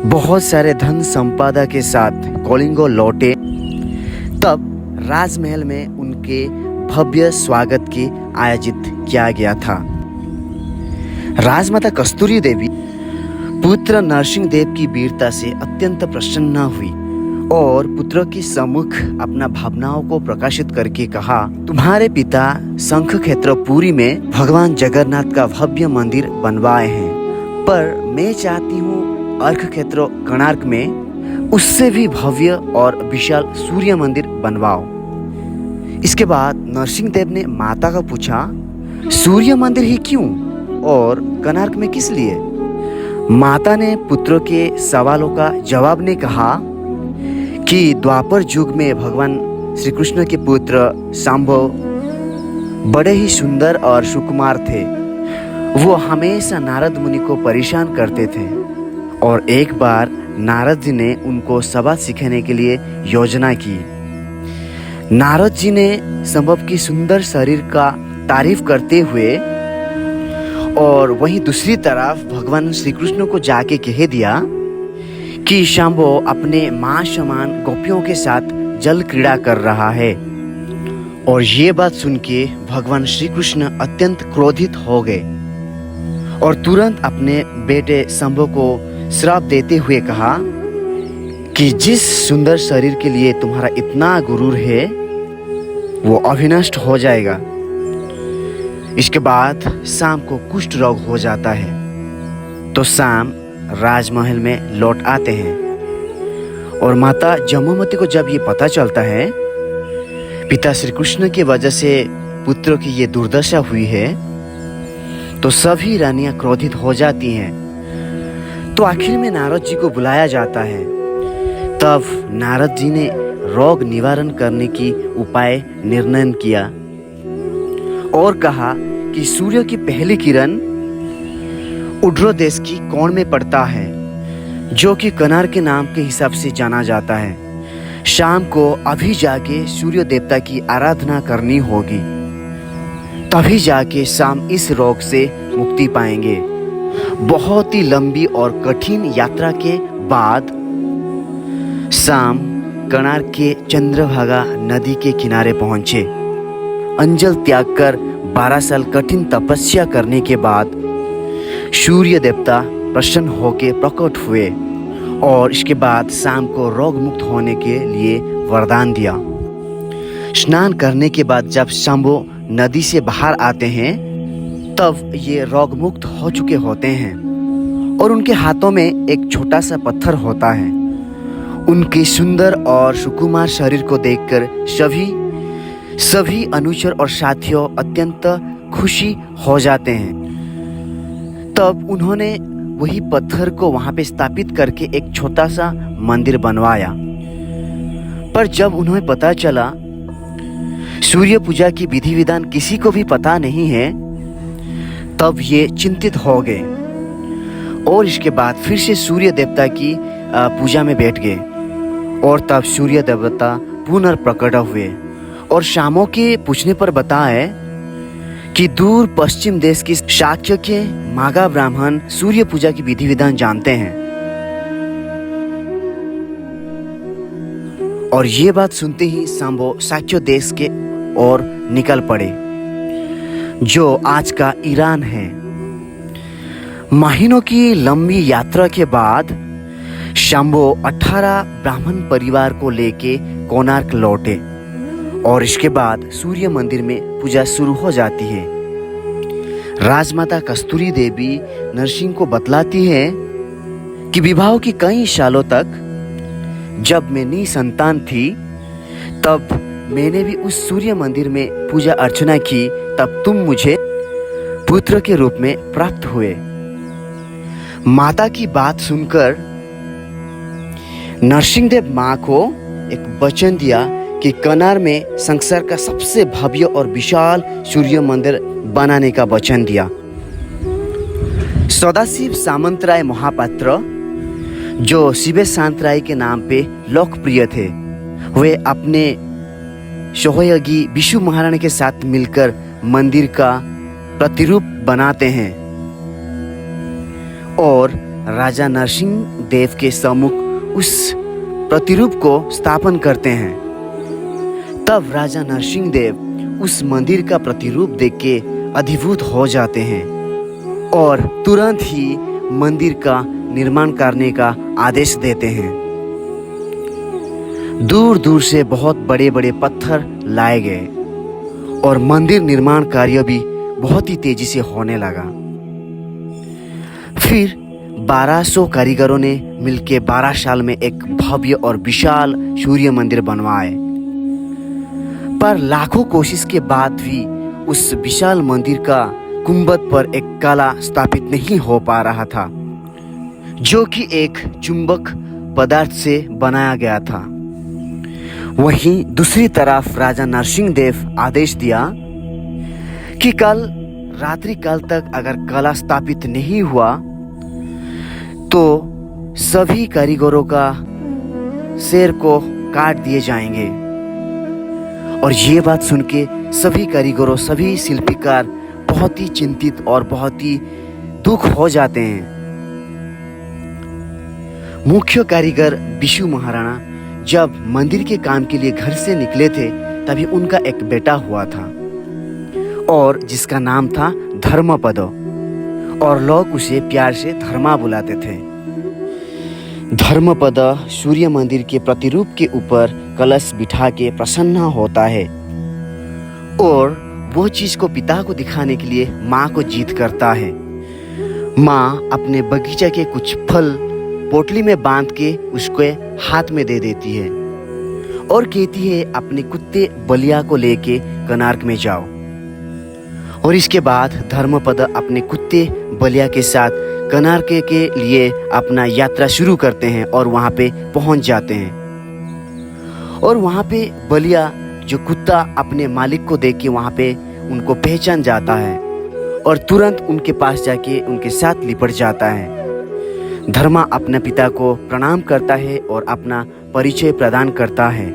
बहुत सारे धन संपदा के साथ कलिंगो लौटे, तब राजमहल में उनके भव्य स्वागत की आयोजित किया गया था। राजमाता कस्तूरी देवी पुत्र नरसिंह देव की वीरता से अत्यंत प्रसन्न हुई और पुत्र के सम्मुख अपना भावनाओं को प्रकाशित करके कहा, तुम्हारे पिता शंख क्षेत्र पुरी में भगवान जगन्नाथ का भव्य मंदिर बनवाए हैं, पर मैं चाहती हूँ अर्क क्षेत्र कोणार्क में उससे भी भव्य और विशाल सूर्य मंदिर बनवाओ। इसके बाद नरसिंह देव ने माता का पूछा, सूर्य मंदिर ही क्यों और कोणार्क में किस लिए? माता ने पुत्र के सवालों का जवाब ने कहा कि द्वापर युग में भगवान श्री कृष्ण के पुत्र शांभव बड़े ही सुंदर और सुकुमार थे। वो हमेशा नारद मुनि को परेशान करते थे और एक बार नारद जी ने उनको सबक सिखाने के लिए योजना की। नारद जी ने शांभव की सुंदर शरीर का तारीफ करते हुए और वहीं दूसरी तरफ भगवान श्री कृष्ण को जाके कह दिया कि शांभव अपने मां समान गोपियों के साथ जल क्रीड़ा कर रहा है। और ये बात सुन के भगवान श्री कृष्ण अत्यंत क्रोधित हो गए और तुरंत अपने बेटे शांभव को श्राप देते हुए कहा कि जिस सुंदर शरीर के लिए तुम्हारा इतना गुरूर है वो अविनष्ट हो जाएगा। इसके बाद शाम को कुष्ठ रोग हो जाता है। तो शाम राजमहल में लौट आते हैं और माता जम्बूमती को जब ये पता चलता है पिता श्री कृष्ण की वजह से पुत्र की ये दुर्दशा हुई है, तो सभी रानियां क्रोधित हो जाती हैं। तो आखिर में नारद जी को बुलाया जाता है। तब नारद जी ने रोग निवारण करने की उपाय निर्णय किया और कहा कि सूर्य की पहली किरण उड्र देश की कोण में पड़ता है, जो कि कोणार्क के नाम के हिसाब से जाना जाता है। शाम को अभी जाके सूर्य देवता की आराधना करनी होगी, तभी जाके शाम इस रोग से मुक्ति पाएंगे। बहुत ही लंबी और कठिन यात्रा के बाद शाम कोणार्क के चंद्रभागा नदी के किनारे पहुंचे। अंजल त्याग कर 12 साल कठिन तपस्या करने के बाद सूर्य देवता प्रसन्न होकर प्रकट हुए और इसके बाद शाम को रोग मुक्त होने के लिए वरदान दिया। स्नान करने के बाद जब शांभव नदी से बाहर आते हैं तब ये रोग मुक्त हो चुके होते हैं और उनके हाथों में एक छोटा सा पत्थर होता है। उनके सुंदर और सुकुमार शरीर को देखकर सभी अनुचर और साथियों अत्यंत खुशी हो जाते हैं। तब उन्होंने वही पत्थर को वहां पे स्थापित करके एक छोटा सा मंदिर बनवाया। पर जब उन्हें पता चला सूर्य पूजा की विधि विधान किसी को भी पता नहीं है, तब ये चिंतित हो गए और इसके बाद फिर से सूर्य देवता की पूजा में बैठ गए। और तब सूर्य देवता पुनर्प्रकट हुए और शामों के पूछने पर बताए कि दूर पश्चिम देश की शाक्य के मागा ब्राह्मण सूर्य पूजा की विधि विधान जानते हैं। और ये बात सुनते ही शांभव शाक्य देश के ओर निकल पड़े, जो आज का ईरान है। महीनों की लंबी यात्रा के बाद शांभव 18 ब्राह्मण परिवार को लेके कोणार्क लौटे और इसके बाद सूर्य मंदिर में पूजा शुरू हो जाती है। राजमाता कस्तूरी देवी नरसिंह को बतलाती है कि विवाह की कई सालों तक जब मैं निसंतान थी तब मैंने भी उस सूर्य मंदिर में पूजा अर्चना की, तब तुम मुझे पुत्र के रूप में प्राप्त हुए। माता की बात सुनकर नरसिंह देव माँ को एक वचन दिया कि कोणार्क में संसार का सबसे भव्य और विशाल सूर्य मंदिर बनाने का वचन दिया। सदाशिव सामंतराय महापात्र, जो शिवेश शांतराय के नाम पे लोकप्रिय थे, वे अपने सहयोगी विशु महाराणा के साथ मिलकर मंदिर का प्रतिरूप बनाते हैं और राजा नरसिंह देव के सम्मुख उस प्रतिरूप को स्थापन करते हैं। तब राजा नरसिंह देव उस मंदिर का प्रतिरूप देख के अभिभूत हो जाते हैं और तुरंत ही मंदिर का निर्माण करने का आदेश देते हैं। दूर दूर से बहुत बड़े बड़े पत्थर लाए गए और मंदिर निर्माण कार्य भी बहुत ही तेजी से होने लगा। फिर 1200 कारीगरों ने मिलकर 12 साल में एक भव्य और विशाल सूर्य मंदिर बनवाए। पर लाखों कोशिश के बाद भी उस विशाल मंदिर का गुंबद पर एक कला स्थापित नहीं हो पा रहा था, जो कि एक चुंबक पदार्थ से बनाया गया था। वहीं दूसरी तरफ राजा नरसिंह देव आदेश दिया कि कल रात्रि काल तक अगर कला स्थापित नहीं हुआ तो सभी कारीगरों का सिर को काट दिए जाएंगे। और ये बात सुन के सभी कारीगरों, सभी शिल्पकार बहुत ही चिंतित और बहुत ही दुख हो जाते हैं। मुख्य कारीगर बिशु महाराणा जब मंदिर के काम के लिए घर से निकले थे तभी उनका एक बेटा हुआ था और जिसका नाम था धर्मपद, और लोग उसे प्यार से धर्मा बुलाते थे। धर्मपद सूर्य मंदिर के प्रतिरूप के ऊपर कलश बिठा के प्रसन्न होता है और वो चीज को पिता को दिखाने के लिए माँ को जीत करता है। माँ अपने बगीचा के कुछ फल पोटली में बांध के उसके हाथ में दे देती है और कहती है अपने कुत्ते बलिया को लेके कोणार्क में जाओ। और इसके बाद धर्मपद अपने कुत्ते बलिया के साथ कोणार्क के लिए अपना यात्रा शुरू करते हैं और वहाँ पे पहुँच जाते हैं। और वहाँ पे बलिया जो कुत्ता अपने मालिक को देख के वहाँ पे उनको पहचान जाता है और तुरंत उनके पास जाके उनके साथ लिपट जाता है। धर्मा अपने पिता को प्रणाम करता है और अपना परिचय प्रदान करता है।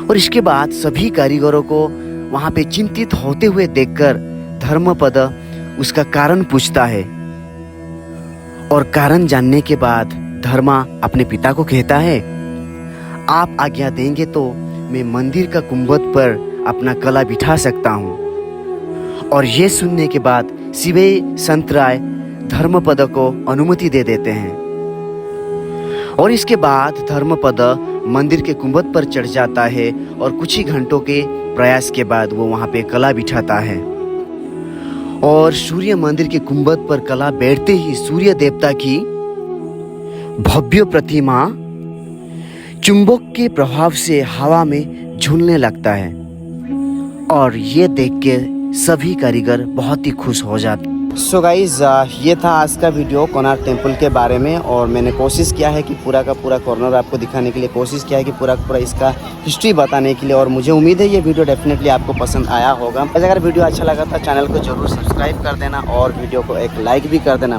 और इसके बाद सभी कारीगरों को वहाँ पे चिंतित होते हुए देखकर धर्मपद उसका कारण पूछता है और कारण जानने के बाद धर्मा अपने पिता को कहता है, आप आज्ञा देंगे तो मैं मंदिर का गुंबद पर अपना कला बिठा सकता हूँ। और ये सुनने के बाद शिवे संतराय धर्मपद को अनुमति दे देते हैं। और इसके बाद धर्मपद मंदिर के गुंबद पर चढ़ जाता है और कुछ ही घंटों के प्रयास के बाद वो वहाँ पे कला बिठाता है। और सूर्य मंदिर के गुंबद पर कला बैठते ही सूर्य देवता की भव्य प्रतिमा चुंबक के प्रभाव से हवा में झूलने लगता है। और ये देख के सभी कारीगर बहुत ही खुश हो जाते। सो गाइज, ये था आज का वीडियो कोणार्क टेम्पल के बारे में। और मैंने कोशिश किया है कि पूरा का पूरा कॉर्नर आपको दिखाने के लिए, कोशिश किया है कि पूरा का पूरा इसका हिस्ट्री बताने के लिए। और मुझे उम्मीद है ये वीडियो डेफिनेटली आपको पसंद आया होगा। अगर वीडियो अच्छा लगा तो चैनल को जरूर सब्सक्राइब कर देना और वीडियो को एक लाइक भी कर देना।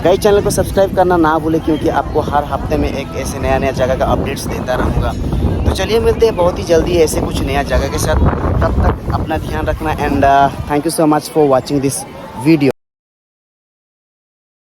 गाइस, चैनल को सब्सक्राइब करना ना भूलें क्योंकि आपको हर हफ्ते में एक ऐसे नया जगह का अपडेट्स देता रहूँगा। तो चलिए मिलते हैं बहुत ही जल्दी ऐसे कुछ नया जगह के साथ। तब तक अपना ध्यान रखना and thank you so much for watching this video.